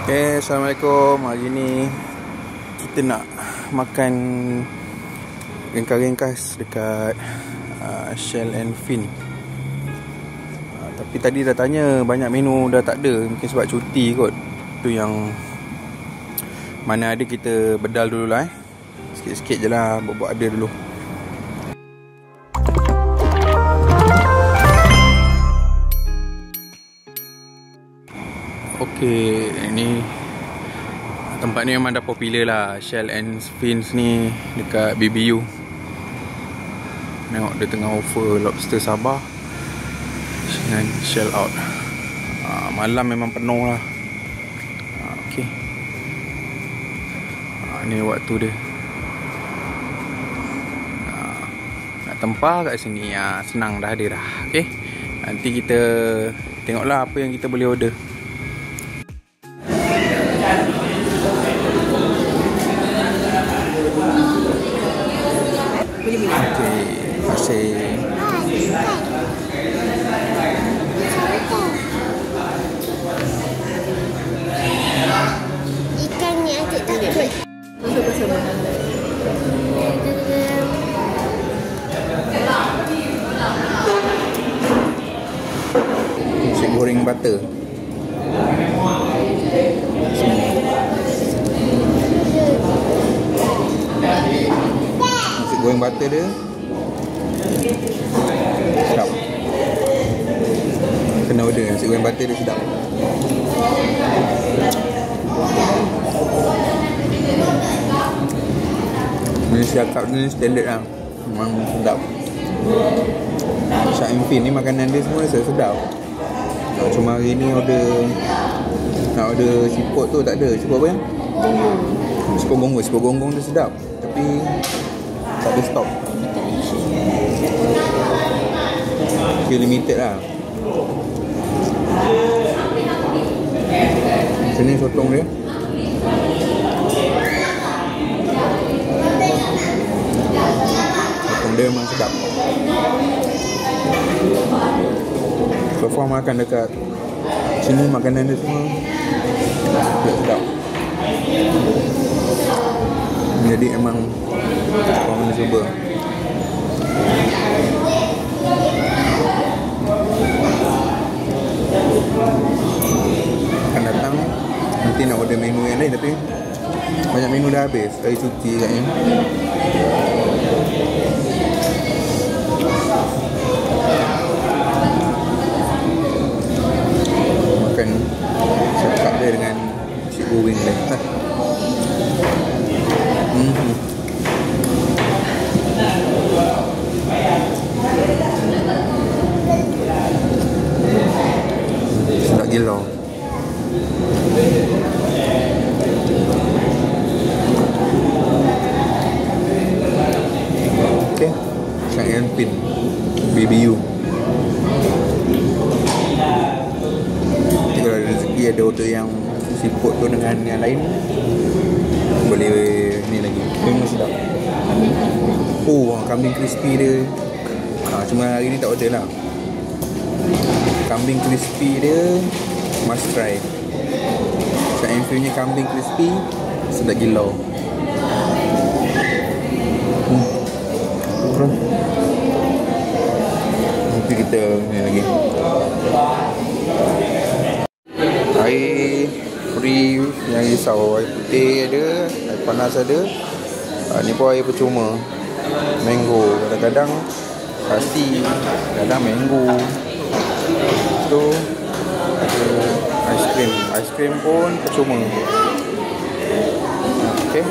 Okay, Assalamualaikum. Hari ni kita nak makan ringkas-ringkas dekat Shell and Fin. Tapi tadi dah tanya, banyak menu dah tak ada. Mungkin sebab cuti kot. Tu yang mana ada kita bedal dulu lah. Sikit-sikit je lah, buat-buat ada dulu. Okay, ni tempat ni memang dah popular lah. Shell and Fins ni dekat BBU. Tengok dia tengah offer lobster Sabah dengan shell out. Malam memang penuh lah. Okay, ni waktu dia. Nak tempah kat sini, senang dah ada dah. Okay, nanti kita tengoklah apa yang kita boleh order. Okey, terima kasih. Ikan ni agak takut. Bersama-sama. Nasi goreng butter. Nasi goreng butter dia sedap. Kena order nasi goreng butter dia sedap. Ni siakap ni standard lah. Memang sedap. Shell and Fin ni makanan dia semua rasa sedap. Cuma hari ni nak order siput tu tak ada. Siput apa ya? Siput gonggong tu sedap. Tapi tak ada stok. Okay, limited lah. Sini sotong dia. Sotong dia memang sedap. So far makan dekat sini makanan dia semua sedap. Jadi emang orang kena cuba. Akan datang nanti nak order menu yang lain, tapi banyak menu dah habis. Hari cuti katnya. Makan cakap dia dengan nasi goreng dia. Sedap gila. Okay, Shell and Fin BBU. Kalau ada rezeki ada order yang siput tu dengan yang lain, boleh ni lagi. Memang sedap. Kambing crispy dia. Cuma hari ni tak order lah. Kambing crispy dia must try. Shell and Fin punya kambing crispy sedap gila. Nanti kita ni lagi. Air free yang risau. Air putih ada, air panas ada. Ni pun air percuma. Mango. Kadang-kadang kasi, kadang mango. Tu ada aiskrim. Aiskrim pun percuma. Okay.